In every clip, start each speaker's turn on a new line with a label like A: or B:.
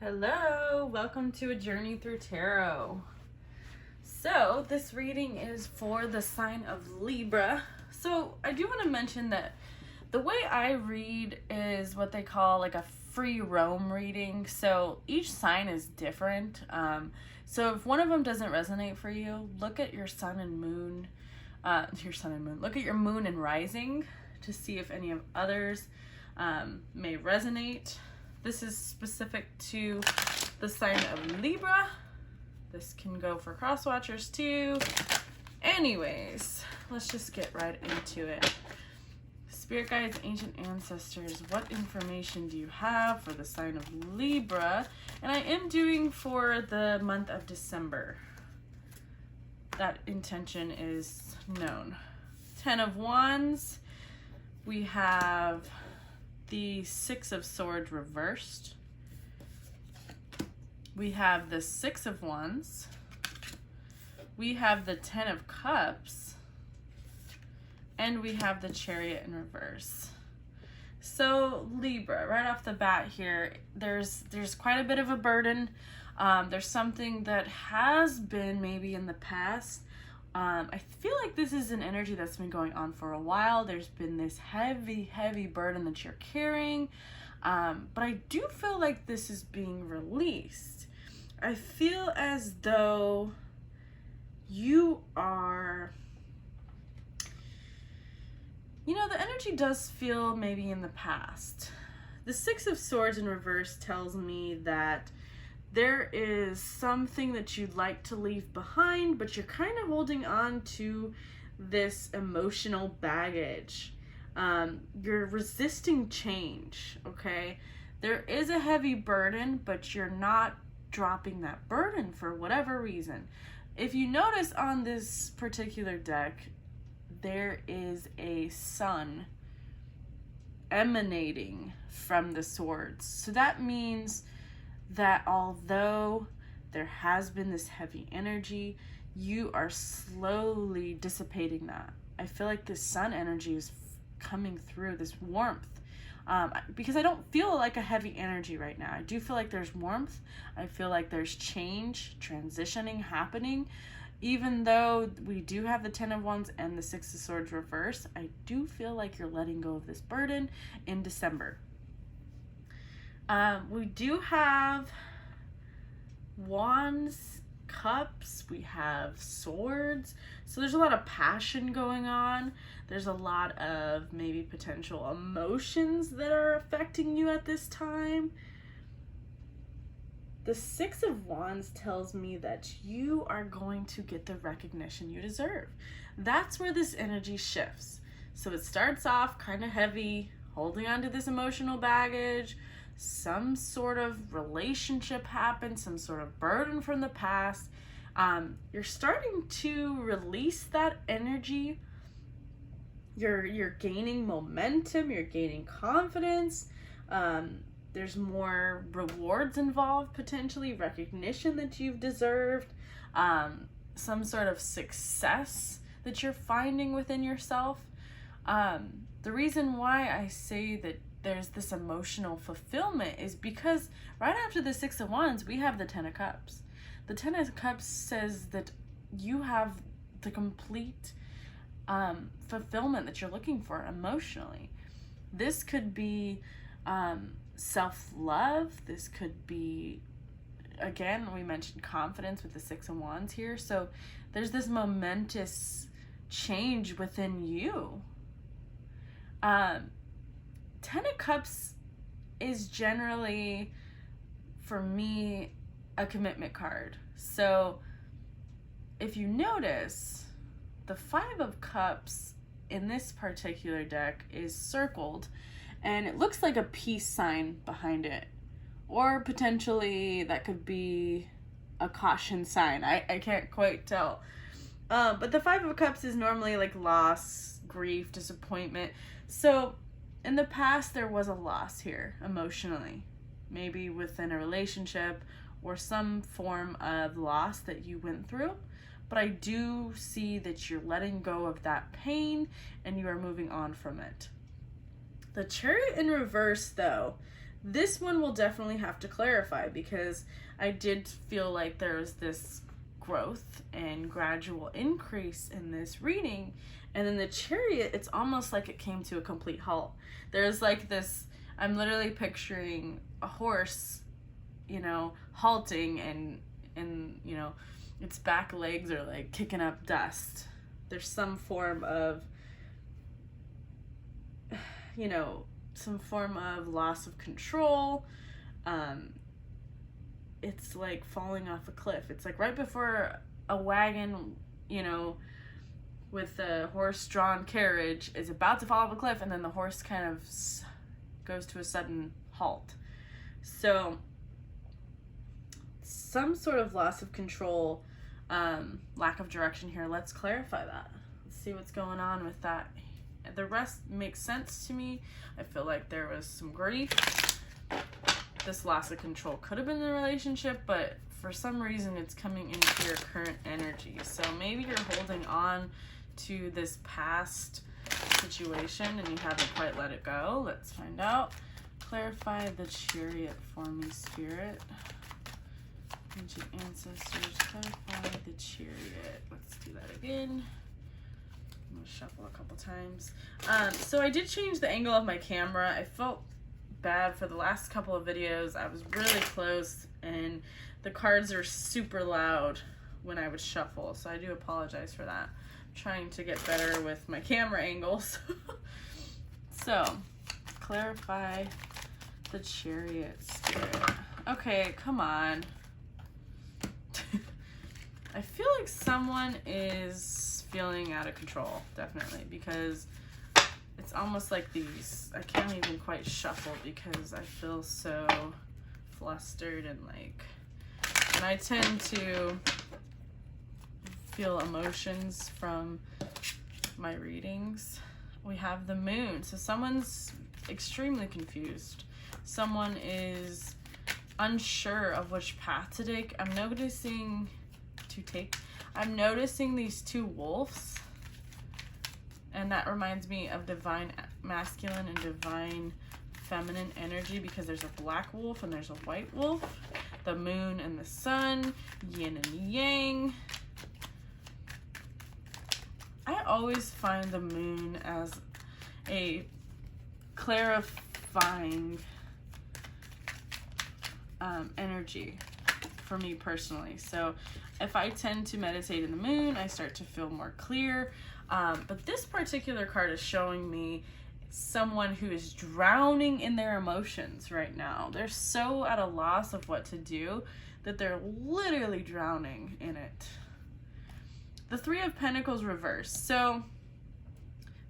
A: Hello, welcome to A Journey Through Tarot. So, this reading is for the sign of Libra. So, I do want to mention that the way I read is what they call like a free roam reading. So, each sign is different. So, if one of them doesn't resonate for you, look at your sun and moon. Look at your moon and rising to see if any of others may resonate. This is specific to the sign of Libra. This can go for cross watchers too. Anyways, let's just get right into it. Spirit guides, ancient ancestors, what information do you have for the sign of Libra? And I am doing for the month of December. That intention is known. 10 of Wands. We have the Six of Swords reversed. We have the Six of Wands. We have the 10 of Cups. And we have the Chariot in reverse. So Libra, right off the bat here, there's quite a bit of a burden. There's something that has been maybe in the past. I feel like this is an energy that's been going on for a while. There's been this heavy burden that you're carrying. But I do feel like this is being released. I feel as though you are, the energy does feel maybe in the past. The Six of Swords in reverse tells me that there is something that you'd like to leave behind, but you're kind of holding on to this emotional baggage. You're resisting change, okay? There is a heavy burden, but you're not dropping that burden for whatever reason. If you notice on this particular deck, there is a sun emanating from the swords. So that means that although there has been this heavy energy, you are slowly dissipating that. I feel like this sun energy is coming through, this warmth. Because I don't feel like a heavy energy right now. I do feel like there's warmth. I feel like there's change, transitioning happening. Even though we do have the 10 of Wands and the Six of Swords reverse, I do feel like you're letting go of this burden in December. We do have Wands, Cups, we have Swords. So there's a lot of passion going on. There's a lot of maybe potential emotions that are affecting you at this time. The Six of Wands tells me that you are going to get the recognition you deserve. That's where this energy shifts. So it starts off kind of heavy, holding on to this emotional baggage. Some sort of relationship happened, some sort of burden from the past. You're starting to release that energy. You're gaining momentum, you're gaining confidence. There's more rewards involved, potentially recognition that you've deserved, some sort of success that you're finding within yourself. The reason why I say that there's this emotional fulfillment is because right after the Six of Wands, we have the 10 of Cups. The 10 of Cups says that you have the complete fulfillment that you're looking for emotionally. This could be self-love. This could be, again, we mentioned confidence with the Six of Wands here. So there's this momentous change within you. 10 of Cups is generally, for me, a commitment card. So if you notice, the Five of Cups in this particular deck is circled, and it looks like a peace sign behind it. Or potentially that could be a caution sign. I can't quite tell. But the Five of Cups is normally like loss, grief, disappointment. So in the past, there was a loss here emotionally, maybe within a relationship or some form of loss that you went through. But I do see that you're letting go of that pain and you are moving on from it. The Chariot in reverse, though, this one will definitely have to clarify, because I did feel like there was this growth and gradual increase in this reading, and then the Chariot, it's almost like it came to a complete halt. There's like this, I'm literally picturing a horse, you know, halting, and you know, its back legs are like kicking up dust. There's some form of, you know, some form of loss of control. It's like falling off a cliff. It's like right before a wagon, you know, with a horse-drawn carriage is about to fall off a cliff, and then the horse kind of goes to a sudden halt. So some sort of loss of control, lack of direction here. Let's clarify that. Let's see what's going on with that. The rest makes sense to me. I feel like there was some grief. This loss of control could have been the relationship, but for some reason it's coming into your current energy. So maybe you're holding on to this past situation and you haven't quite let it go. Let's find out. Clarify the Chariot for me, Spirit. Ancient ancestors, clarify the Chariot. Let's do that again. I'm gonna shuffle a couple times. So I did change the angle of my camera. I felt bad for the last couple of videos. I was really close and the cards are super loud when I would shuffle, so I do apologize for that. I'm trying to get better with my camera angles. So, clarify the Chariot, Spirit. Okay, come on. I feel like someone is feeling out of control, definitely, because it's almost like these, I can't even quite shuffle because I feel so flustered and like, and I tend to feel emotions from my readings. We have the Moon, so someone's extremely confused. Someone is unsure of which path to take. I'm noticing these two wolves, and that reminds me of divine masculine and divine feminine energy, because there's a black wolf and there's a white wolf, the moon and the sun, yin and yang. I always find the moon as a clarifying energy for me personally. So if I tend to meditate in the moon, I start to feel more clear. But this particular card is showing me someone who is drowning in their emotions right now. They're so at a loss of what to do that they're literally drowning in it. The Three of Pentacles reversed. So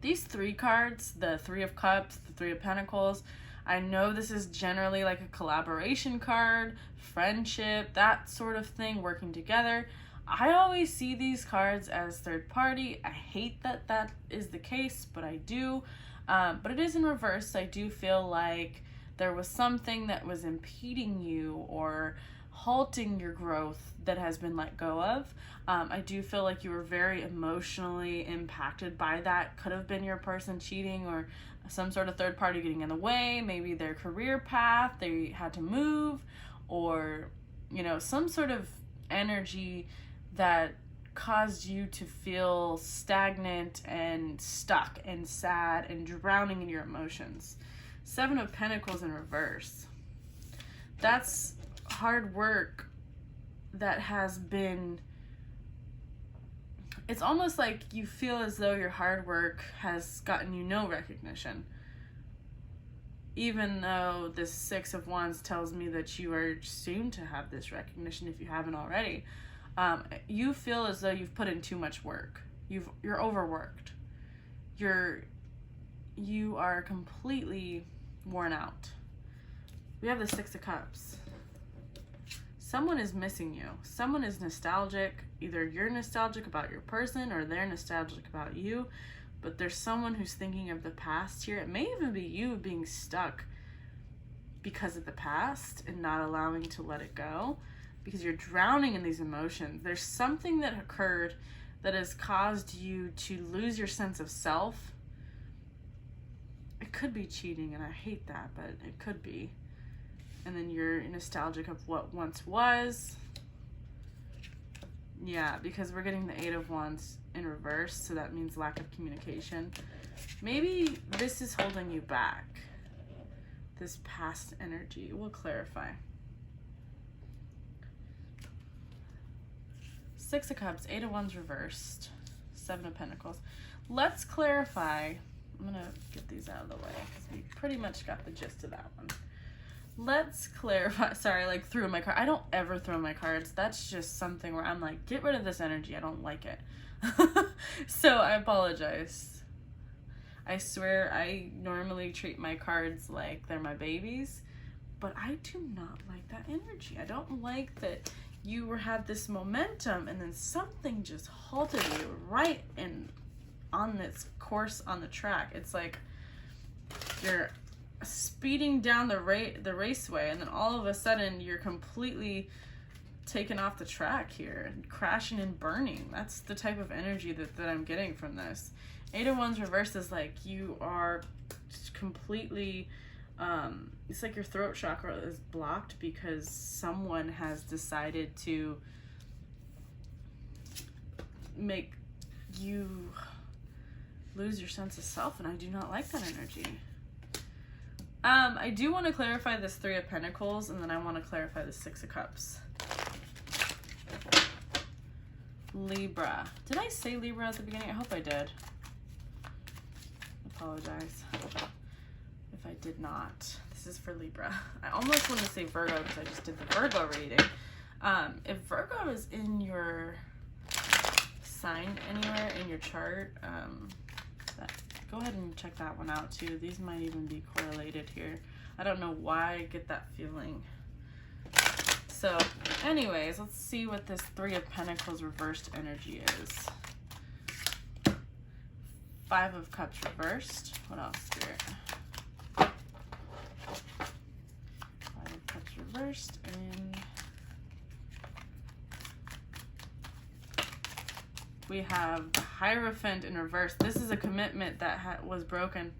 A: these three cards, the Three of Cups, the Three of Pentacles, I know this is generally like a collaboration card, friendship, that sort of thing, working together. I always see these cards as third party. I hate that that is the case, but I do. But it is in reverse. I do feel like there was something that was impeding you or halting your growth that has been let go of. I do feel like you were very emotionally impacted by that. Could have been your person cheating or some sort of third party getting in the way, maybe their career path, they had to move, or, you know, some sort of energy that caused you to feel stagnant and stuck and sad and drowning in your emotions. Seven of Pentacles in reverse. That's hard work that has been, it's almost like you feel as though your hard work has gotten you no recognition. Even though the Six of Wands tells me that you are soon to have this recognition if you haven't already. You feel as though you've put in too much work. You're overworked. You are completely worn out. We have the Six of Cups. Someone is missing you. Someone is nostalgic. Either you're nostalgic about your person or they're nostalgic about you. But there's someone who's thinking of the past here. It may even be you being stuck because of the past and not allowing to let it go, because you're drowning in these emotions. There's something that occurred that has caused you to lose your sense of self. It could be cheating, and I hate that, but it could be. and then you're nostalgic of what once was. Yeah, because we're getting the Eight of Wands in reverse, so that means lack of communication. Maybe this is holding you back. This past energy. We'll clarify. Six of Cups, Eight of Wands reversed, Seven of Pentacles. Let's clarify. I'm gonna get these out of the way because we pretty much got the gist of that one. Let's clarify. Sorry, I like threw my card. I don't ever throw my cards. That's just something where I'm like, get rid of this energy. I don't like it. So I apologize. I swear I normally treat my cards like they're my babies, but I do not like that energy. I don't like that you had this momentum and then something just halted you right in on this course on the track. It's like you're speeding down the raceway, and then all of a sudden you're completely taken off the track here and crashing and burning. That's the type of energy that I'm getting from this. Eight of Wands reverse is like you are completely it's like your throat chakra is blocked because someone has decided to make you lose your sense of self, and I do not like that energy. I do want to clarify this Three of Pentacles, and then I want to clarify the Six of Cups. Libra. Did I say Libra at the beginning? I hope I did. Apologize if I did not. This is for Libra. I almost want to say Virgo because I just did the Virgo reading. If Virgo is in your sign anywhere in your chart, go ahead and check that one out too. These might even be correlated here. I don't know why I get that feeling. So anyways, let's see what this Three of Pentacles reversed energy is. Five of Cups reversed. What else, Spirit? Five of Cups reversed, and we have the Hierophant in reverse. This is a commitment that was broken.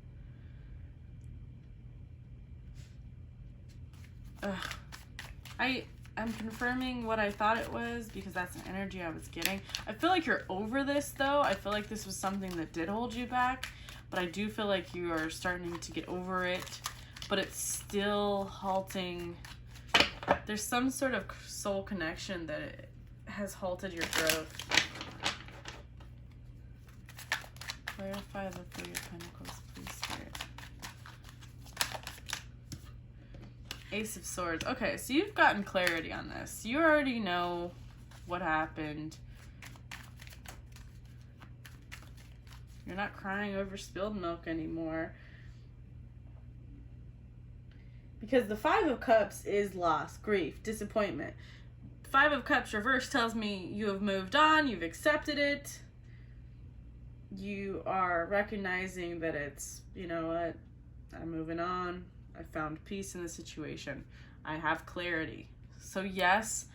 A: I'm confirming what I thought it was because that's an energy I was getting. I feel like you're over this though. I feel like this was something that did hold you back, but I do feel like you are starting to get over it, but it's still halting. There's some sort of soul connection that it has halted your growth. Clarify the Three of Pentacles, please, Spirit. Ace of Swords. Okay, so you've gotten clarity on this. You already know what happened. You're not crying over spilled milk anymore. Because the Five of Cups is loss, grief, disappointment. Five of Cups reverse tells me you have moved on, you've accepted it. You are recognizing that it's, you know what, I'm moving on. I found peace in the situation. I have clarity. So yes,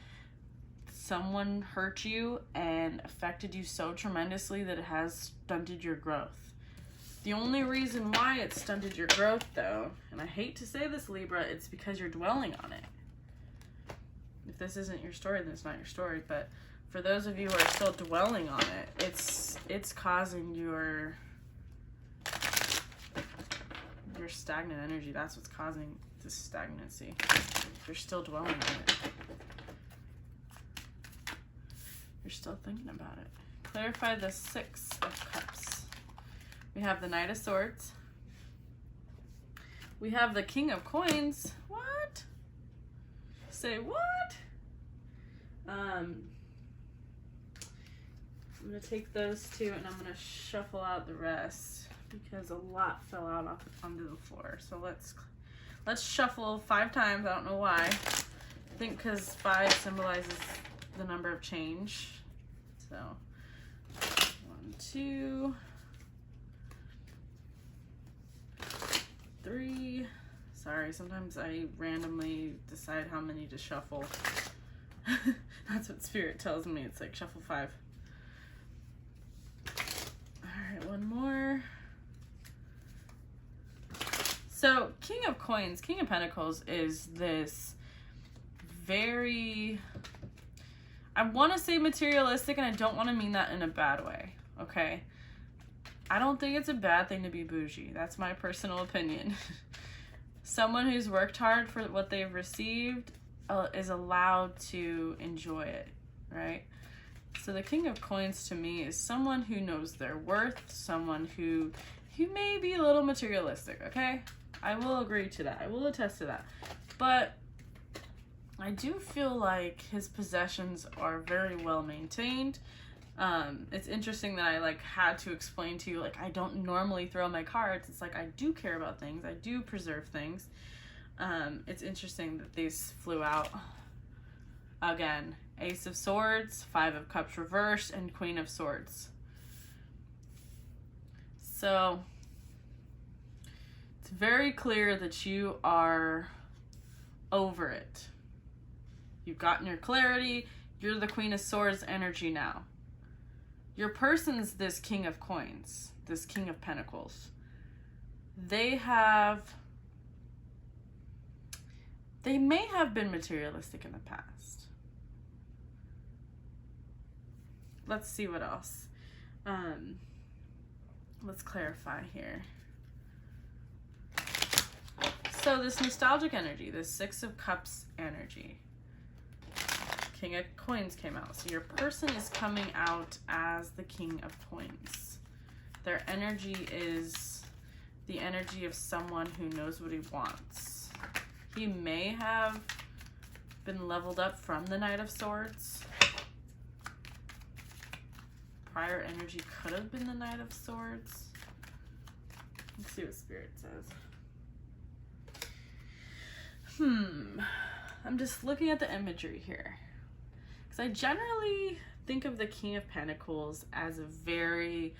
A: someone hurt you and affected you so tremendously that it has stunted your growth. The only reason why it stunted your growth though, and I hate to say this, Libra, it's because you're dwelling on it. If this isn't your story, then it's not your story, but for those of you who are still dwelling on it, it's causing your stagnant energy. That's what's causing this stagnancy. You're still dwelling on it. You're still thinking about it. Clarify the Six of Cups. We have the Knight of Swords. We have the King of Coins. What? Say what? I'm going to take those two and I'm going to shuffle out the rest because a lot fell out onto the floor. So let's shuffle 5 times. I don't know why. I think because 5 symbolizes the number of change. So 1, 2, 3. Sorry, sometimes I randomly decide how many to shuffle. That's what Spirit tells me. It's like shuffle 5. All right, one more. So King of Coins, King of Pentacles is this very, I want to say materialistic, and I don't want to mean that in a bad way, okay? I don't think it's a bad thing to be bougie. That's my personal opinion. Someone who's worked hard for what they've received is allowed to enjoy it, right? So the King of Coins to me is someone who knows their worth, someone who may be a little materialistic, okay? I will agree to that. I will attest to that. But I do feel like his possessions are very well maintained. It's interesting that I had to explain to you, I don't normally throw my cards. It's I do care about things. I do preserve things. It's interesting that these flew out. Again, Ace of Swords, Five of Cups reversed, and Queen of Swords. So it's very clear that you are over it. You've gotten your clarity. You're the Queen of Swords energy now. Your person's this King of Coins, this King of Pentacles. They may have been materialistic in the past. Let's see what else. Let's clarify here. So this nostalgic energy, this Six of Cups energy, King of Coins came out. So your person is coming out as the King of Coins. Their energy is the energy of someone who knows what he wants. He may have been leveled up from the Knight of Swords. Prior energy could have been the Knight of Swords. Let's see what Spirit says. I'm just looking at the imagery here. Because I generally think of the King of Pentacles as a very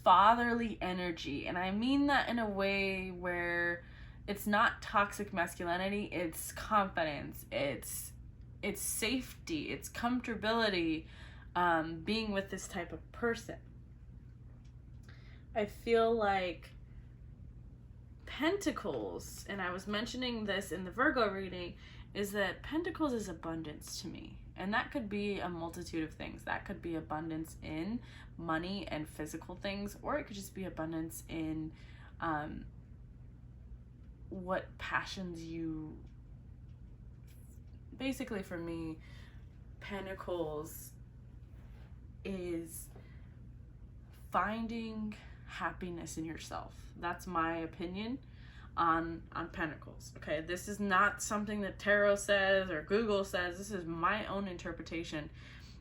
A: fatherly energy. And I mean that in a way where it's not toxic masculinity, it's confidence, it's safety, it's comfortability, being with this type of person. I feel like Pentacles, and I was mentioning this in the Virgo reading, is that Pentacles is abundance to me. And that could be a multitude of things. That could be abundance in money and physical things, or it could just be abundance in what passions you... Basically for me, Pentacles is finding happiness in yourself. That's my opinion on Pentacles. Okay, this is not something that Tarot says or Google says. This is my own interpretation,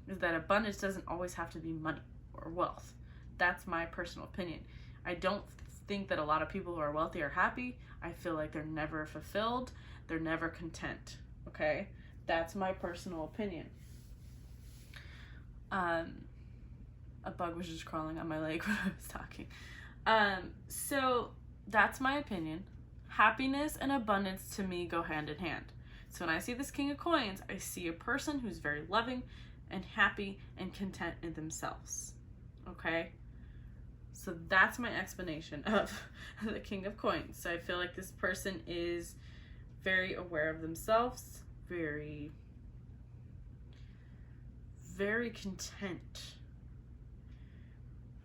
A: is that abundance doesn't always have to be money or wealth. That's my personal opinion. I don't think that a lot of people who are wealthy are happy. I feel like they're never fulfilled. They're never content. Okay, that's my personal opinion. A bug was just crawling on my leg when I was talking. So that's my opinion. Happiness and abundance to me go hand in hand. So when I see this King of Coins, I see a person who's very loving and happy and content in themselves. Okay? So that's my explanation of the King of Coins. So I feel like this person is very aware of themselves, very, very content.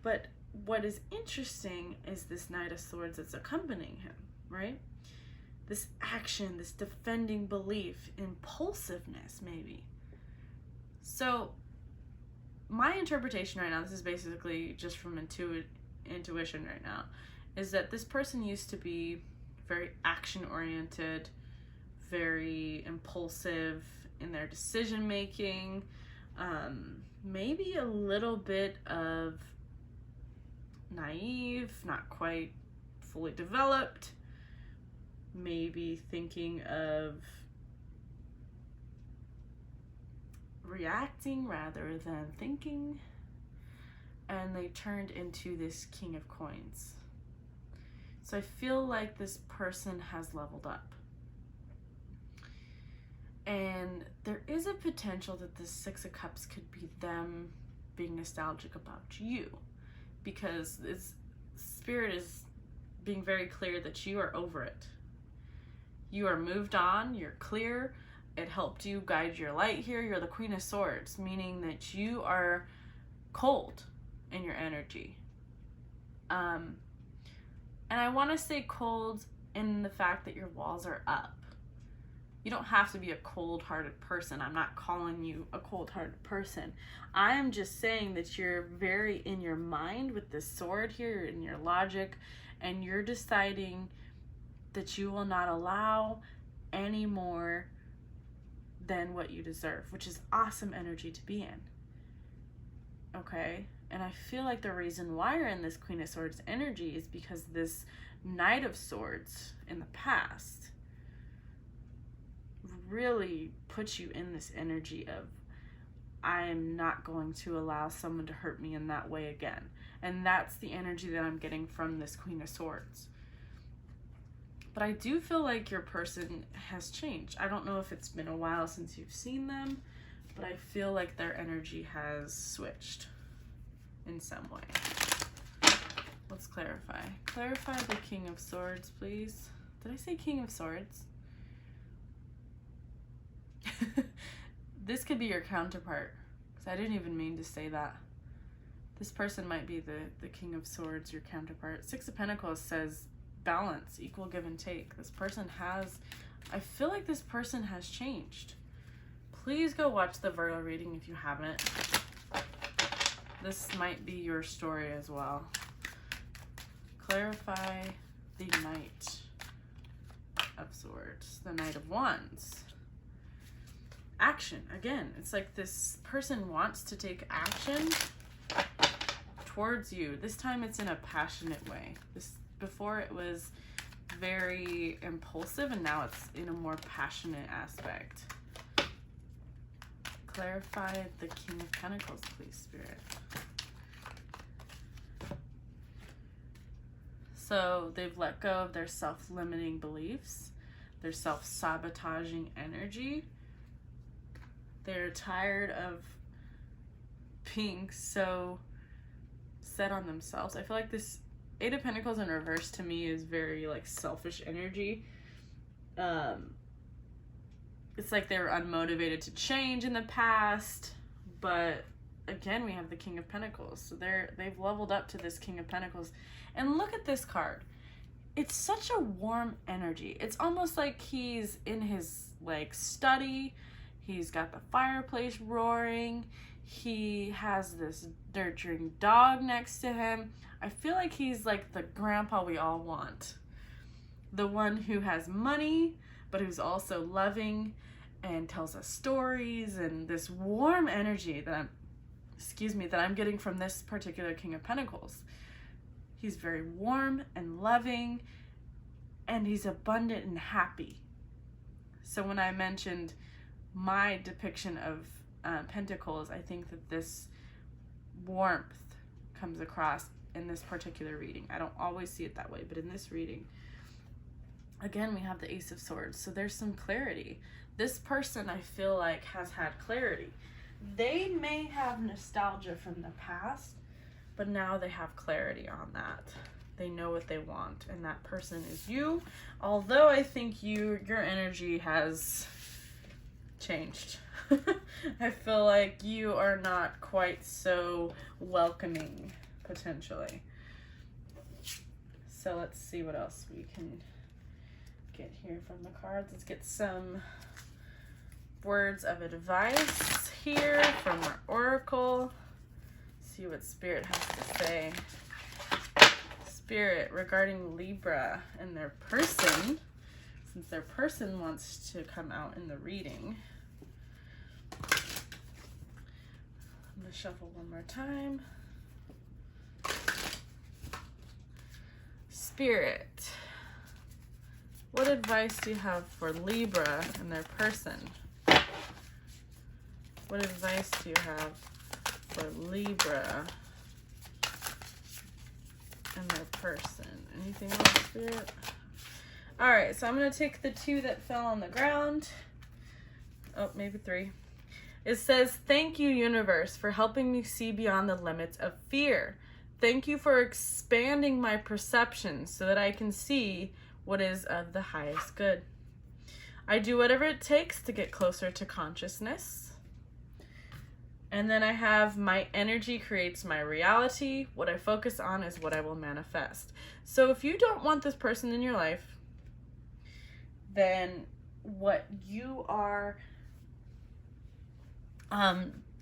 A: But what is interesting is this Knight of Swords that's accompanying him, right? This action, this defending belief, impulsiveness, maybe. So my interpretation right now, this is basically just from intuition right now, is that this person used to be very action-oriented, very impulsive in their decision-making, maybe a little bit of naive, not quite fully developed, maybe thinking of reacting rather than thinking, and they turned into this King of Coins. So I feel like this person has leveled up. And there is a potential that the Six of Cups could be them being nostalgic about you. Because Spirit is being very clear that you are over it. You are moved on, you're clear. It helped you guide your light here. You're the Queen of Swords, meaning that you are cold in your energy. And I want to say cold in the fact that your walls are up. You don't have to be a cold-hearted person. I'm not calling you a cold-hearted person. I am just saying that you're very in your mind with this sword here, in your logic, and you're deciding that you will not allow any more than what you deserve, which is awesome energy to be in. Okay? And I feel like the reason why you're in this Queen of Swords energy is because this Knight of Swords in the past really puts you in this energy of, I am not going to allow someone to hurt me in that way again. And that's the energy that I'm getting from this Queen of Swords. But I do feel like your person has changed. I don't know if it's been a while since you've seen them, but I feel like their energy has switched in some way. Let's clarify. Clarify the King of Swords, please. Did I say King of Swords? This could be your counterpart, because I didn't even mean to say that. This person might be the King of Swords, your counterpart. Six of Pentacles says balance, equal give and take. This person has, I feel like this person has changed. Please go watch the Virgo reading if you haven't. This might be your story as well. Clarify the Knight of Swords, the Knight of Wands. Action. Again, it's like this person wants to take action towards you. This time it's in a passionate way. Before it was very impulsive, and now it's in a more passionate aspect. Clarify the King of Pentacles, please, Spirit. So they've let go of their self-limiting beliefs, their self-sabotaging energy. They're tired of being so set on themselves. I feel like this Eight of Pentacles in reverse to me is very like selfish energy. It's like they were unmotivated to change in the past, but again we have the King of Pentacles. So they've leveled up to this King of Pentacles. And look at this card. It's such a warm energy. It's almost like he's in his like study. He's got the fireplace roaring. He has this nurturing dog next to him. I feel like he's like the grandpa we all want. The one who has money, but who's also loving and tells us stories, and this warm energy that I'm getting from this particular King of Pentacles. He's very warm and loving, and he's abundant and happy. So when I mentioned my depiction of Pentacles, I think that this warmth comes across in this particular reading. I don't always see it that way, but in this reading, again, we have the Ace of Swords. So there's some clarity. This person, I feel like, has had clarity. They may have nostalgia from the past, but now they have clarity on that. They know what they want, and that person is you. Although I think your energy has changed. I feel like you are not quite so welcoming, potentially. So let's see what else we can get here from the cards. Let's get some words of advice here from our oracle. See what Spirit has to say. Spirit, regarding Libra and their person, since their person wants to come out in the reading. I'm going to shuffle one more time. Spirit, what advice do you have for Libra and their person? What advice do you have for Libra and their person? Anything else, Spirit? Alright, so I'm going to take the two that fell on the ground. Oh, maybe three. It says, thank you, universe, for helping me see beyond the limits of fear. Thank you for expanding my perception so that I can see what is of the highest good. I do whatever it takes to get closer to consciousness. And then I have my energy creates my reality. What I focus on is what I will manifest. So if you don't want this person in your life, then what you are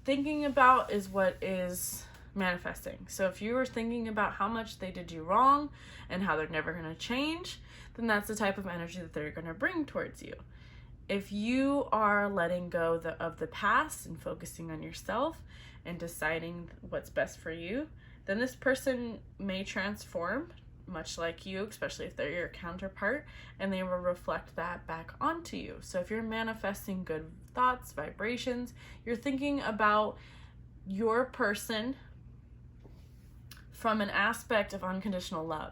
A: thinking about is what is manifesting. So if you were thinking about how much they did you wrong and how they're never going to change, then that's the type of energy that they're going to bring towards you. If you are letting go of the past and focusing on yourself and deciding what's best for you, then this person may transform, much like you, especially if they're your counterpart, and they will reflect that back onto you. So if you're manifesting good thoughts, vibrations, you're thinking about your person from an aspect of unconditional love.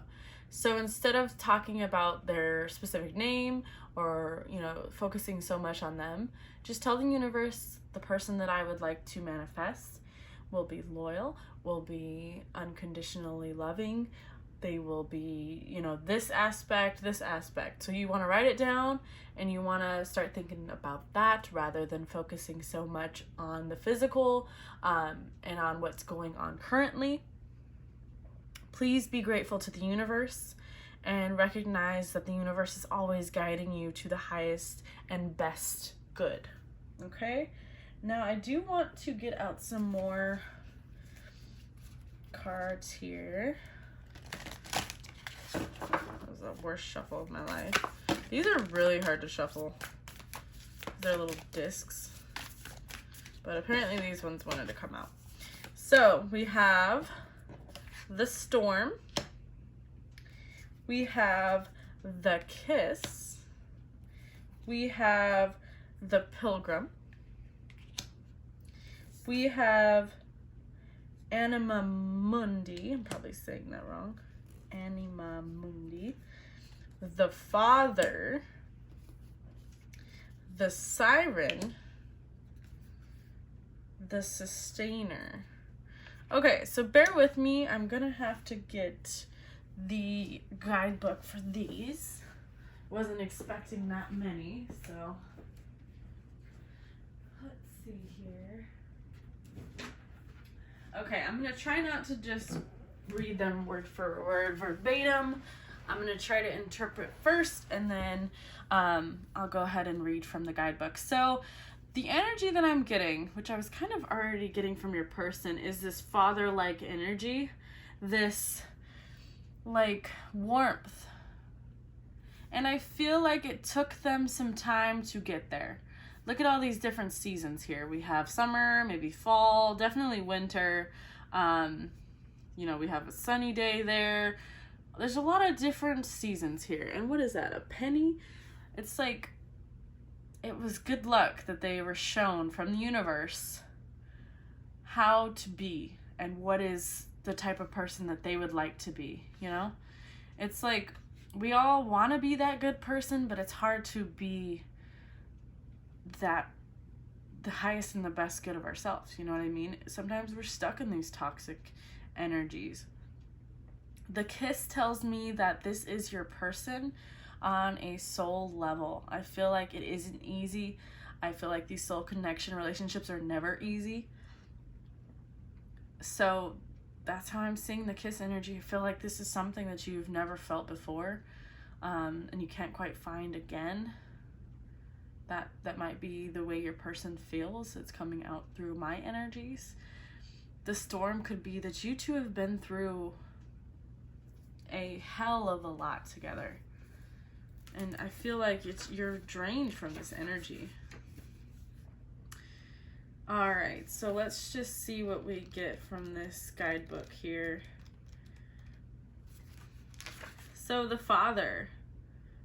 A: So instead of talking about their specific name or, focusing so much on them, just tell the universe the person that I would like to manifest will be loyal, will be unconditionally loving. They will be, this aspect. So you want to write it down and you want to start thinking about that rather than focusing so much on the physical and on what's going on currently. Please be grateful to the universe and recognize that the universe is always guiding you to the highest and best good. Okay? Now, I do want to get out some more cards here. That was the worst shuffle of my life. These are really hard to shuffle. They're little discs. But apparently these ones wanted to come out. So, we have the Storm, we have the Kiss, we have the Pilgrim, we have Anima Mundi, I'm probably saying that wrong, Anima Mundi, the Father, the Siren, the Sustainer. Okay, so bear with me. I'm gonna have to get the guidebook for these. Wasn't expecting that many, so let's see here. Okay, I'm gonna try not to just read them word for word verbatim. I'm gonna try to interpret first, and then I'll go ahead and read from the guidebook. So the energy that I'm getting, which I was kind of already getting from your person, is this father-like energy, this like warmth. And I feel like it took them some time to get there. Look at all these different seasons here. We have summer, maybe fall, definitely winter. We have a sunny day there. There's a lot of different seasons here. And what is that, a penny? It's like, it was good luck that they were shown from the universe how to be and what is the type of person that they would like to be, It's like we all want to be that good person, but it's hard to be the highest and the best good of ourselves, you know what I mean? Sometimes we're stuck in these toxic energies. The Kiss tells me that this is your person on a soul level. I feel like it isn't easy. I feel like these soul connection relationships are never easy. So that's how I'm seeing the Kiss energy. I feel like this is something that you've never felt before, and you can't quite find again. That might be the way your person feels. It's coming out through my energies. The Storm could be that you two have been through a hell of a lot together. And I feel like you're drained from this energy. All right, so let's just see what we get from this guidebook here. So the Father,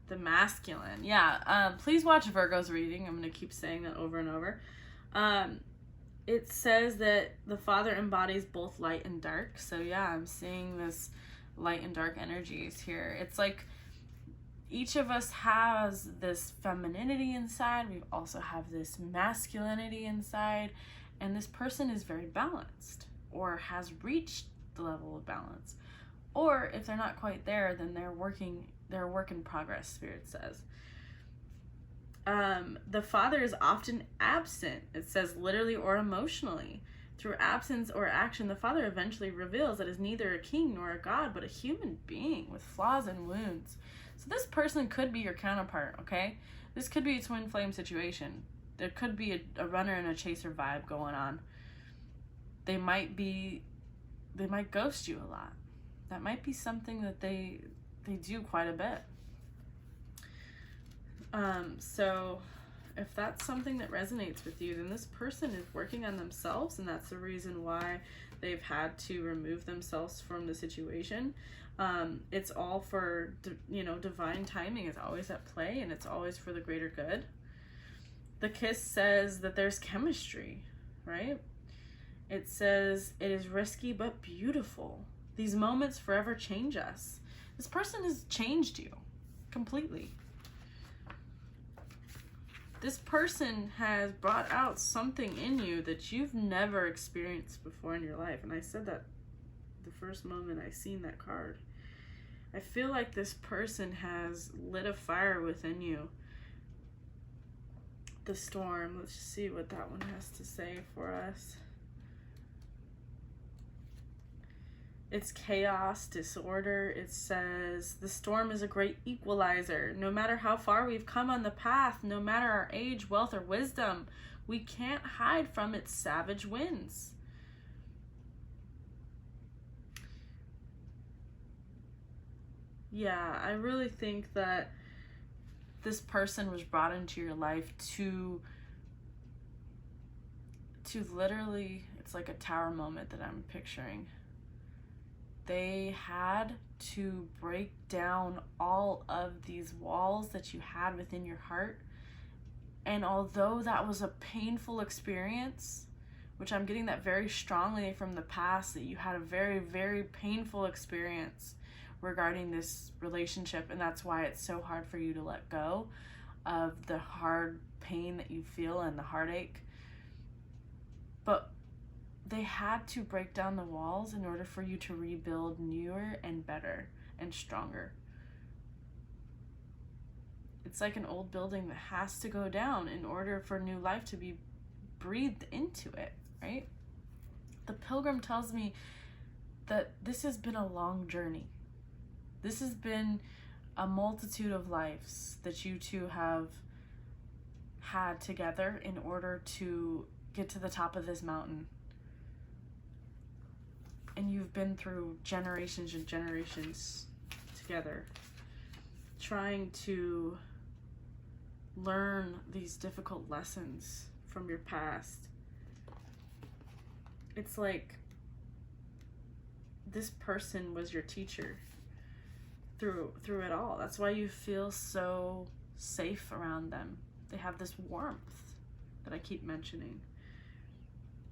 A: the masculine. Yeah, please watch Virgo's reading. I'm going to keep saying that over and over. It says that the Father embodies both light and dark. So yeah, I'm seeing this light and dark energies here. It's like each of us has this femininity inside. We also have this masculinity inside. And this person is very balanced or has reached the level of balance. Or if they're not quite there, then they're a work in progress, Spirit says. The Father is often absent, it says, literally or emotionally. Through absence or action, the Father eventually reveals that is neither a king nor a God, but a human being with flaws and wounds. So this person could be your counterpart, okay? This could be a twin flame situation. There could be a runner and a chaser vibe going on. They might ghost you a lot. That might be something that they do quite a bit. So if that's something that resonates with you, then this person is working on themselves, and that's the reason why they've had to remove themselves from the situation. It's all for, divine timing is always at play, and it's always for the greater good. The kiss says that there's chemistry, right? It says it is risky but beautiful. These moments forever change us. This person has changed you completely. This person has brought out something in you that you've never experienced before in your life. And I said that the first moment I seen that card. I feel like this person has lit a fire within you. The storm. Let's see what that one has to say for us. It's chaos, disorder. It says, the storm is a great equalizer. No matter how far we've come on the path, no matter our age, wealth, or wisdom, we can't hide from its savage winds. Yeah, I really think that this person was brought into your life to literally, it's like a tower moment that I'm picturing. They had to break down all of these walls that you had within your heart. And although that was a painful experience, which I'm getting that very strongly from the past, that you had a very, very painful experience regarding this relationship, and that's why it's so hard for you to let go of the hard pain that you feel and the heartache. But they had to break down the walls in order for you to rebuild newer and better and stronger. It's like an old building that has to go down in order for new life to be breathed into it, right? The Pilgrim tells me that this has been a long journey. This has been a multitude of lives that you two have had together in order to get to the top of this mountain. And you've been through generations and generations together, trying to learn these difficult lessons from your past. It's like this person was your teacher through it all. That's why you feel so safe around them. They have this warmth that I keep mentioning.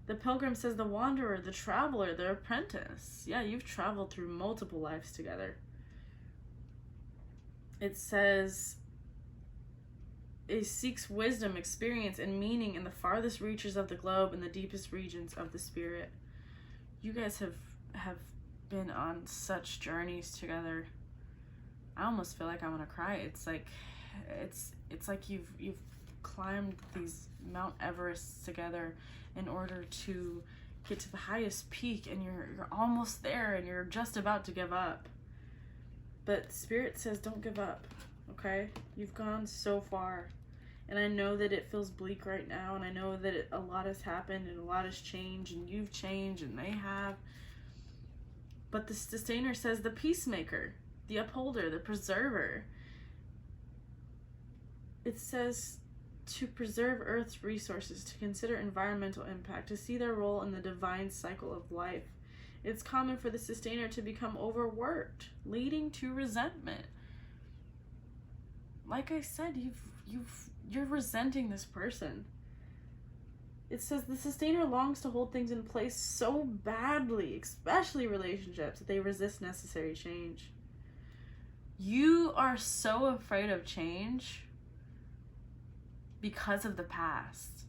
A: The Pilgrim says the wanderer, the traveler, the apprentice. Yeah, you've traveled through multiple lives together. It says it seeks wisdom, experience, and meaning in the farthest reaches of the globe and the deepest regions of the spirit. You guys have been on such journeys together. I almost feel like I want to cry. It's like you've climbed these Mount Everests together in order to get to the highest peak, and you're almost there and you're just about to give up. But Spirit says don't give up, okay? You've gone so far. And I know that it feels bleak right now, and I know that a lot has happened and a lot has changed, and you've changed and they have. But the Sustainer says the peacemaker, the upholder, the preserver. It says to preserve Earth's resources, to consider environmental impact, to see their role in the divine cycle of life. It's common for the Sustainer to become overworked, leading to resentment. Like I said, you're resenting this person. It says the Sustainer longs to hold things in place so badly, especially relationships, that they resist necessary change. You are so afraid of change because of the past.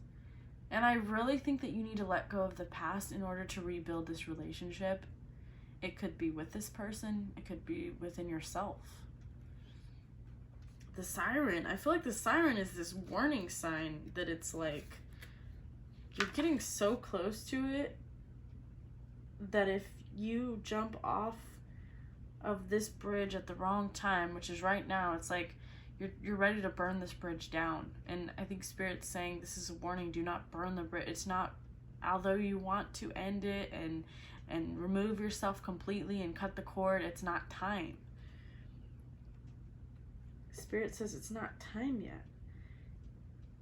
A: And I really think that you need to let go of the past in order to rebuild this relationship It could be with this person. It could be within yourself. The Siren, I feel like the Siren is this warning sign that it's like you're getting so close to it that if you jump off of this bridge at the wrong time, which is right now, it's like you're ready to burn this bridge down. And I think Spirit's saying this is a warning. Do not burn the bridge. It's not, although you want to end it and remove yourself completely and cut the cord, it's not time. Spirit says it's not time yet.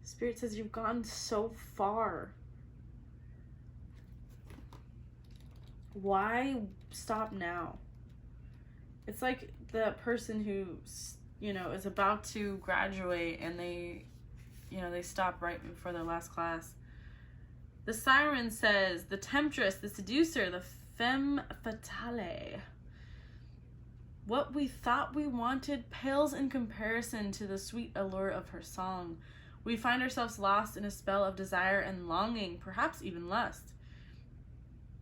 A: Spirit says you've gone so far. Why stop now? It's like the person who, you know, is about to graduate and they stop right before their last class. The Siren says, the temptress, the seducer, the femme fatale. What we thought we wanted pales in comparison to the sweet allure of her song. We find ourselves lost in a spell of desire and longing, perhaps even lust.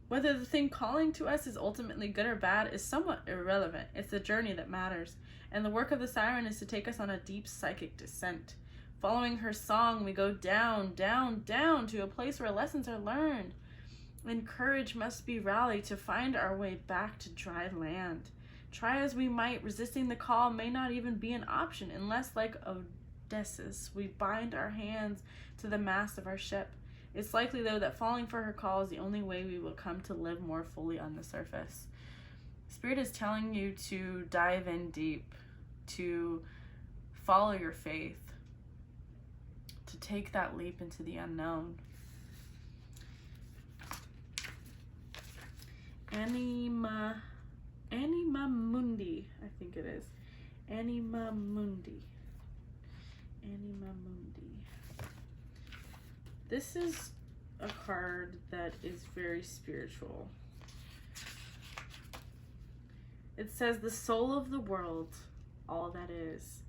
A: Whether the thing calling to us is ultimately good or bad is somewhat irrelevant. It's the journey that matters. And the work of the Siren is to take us on a deep psychic descent. Following her song, we go down, down, down to a place where lessons are learned. And courage must be rallied to find our way back to dry land. Try as we might, resisting the call may not even be an option unless, like Odysseus, we bind our hands to the mast of our ship. It's likely, though, that falling for her call is the only way we will come to live more fully on the surface. Spirit is telling you to dive in deep, to follow your faith, to take that leap into the unknown. Anima Mundi, I think it is. Anima Mundi. Anima Mundi. This is a card that is very spiritual. It says, the soul of the world, all that is.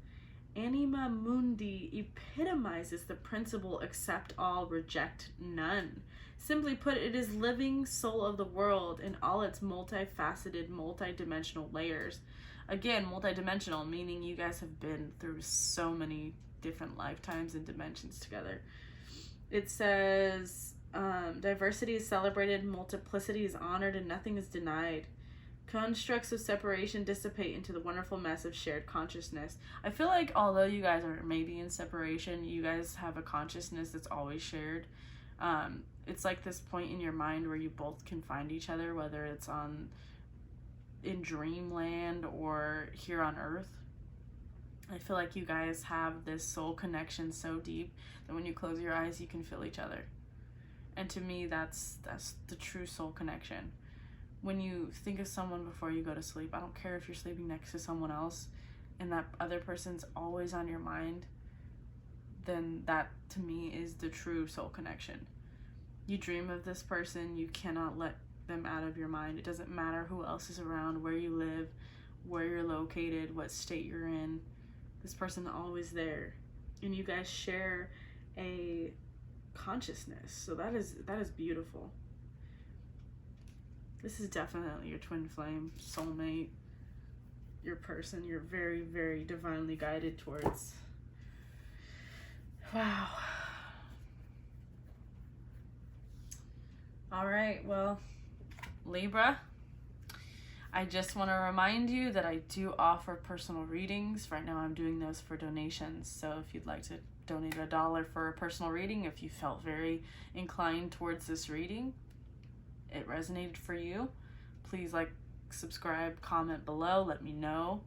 A: Anima Mundi epitomizes the principle accept all, reject none. Simply put, it is living soul of the world in all its multifaceted, multidimensional layers. Again, multidimensional, meaning you guys have been through so many different lifetimes and dimensions together. It says, diversity is celebrated, multiplicity is honored, and nothing is denied. Constructs of separation dissipate into the wonderful mess of shared consciousness. I feel like although you guys are maybe in separation, you guys have a consciousness that's always shared. It's like this point in your mind where you both can find each other, whether it's in dreamland or here on earth. I feel like you guys have this soul connection so deep that when you close your eyes, you can feel each other. And to me, that's the true soul connection. When you think of someone before you go to sleep, I don't care if you're sleeping next to someone else and that other person's always on your mind, then that to me is the true soul connection. You dream of this person, you cannot let them out of your mind. It doesn't matter who else is around, where you live, where you're located, what state you're in. This person is always there. And you guys share a consciousness. So that is beautiful. This is definitely your twin flame, soulmate, your person you're very, very divinely guided towards. Wow. All right, well, Libra, I just want to remind you that I do offer personal readings. Right now I'm doing those for donations. So if you'd like to donate $1 for a personal reading, if you felt very inclined towards this reading, it resonated for you, please like, subscribe, comment below, let me know.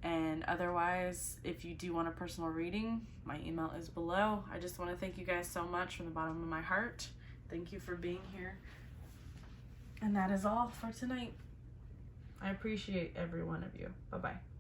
A: And otherwise, if you do want a personal reading, my email is below. I just want to thank you guys so much from the bottom of my heart. Thank you for being here. And that is all for tonight. I appreciate every one of you. Bye-bye.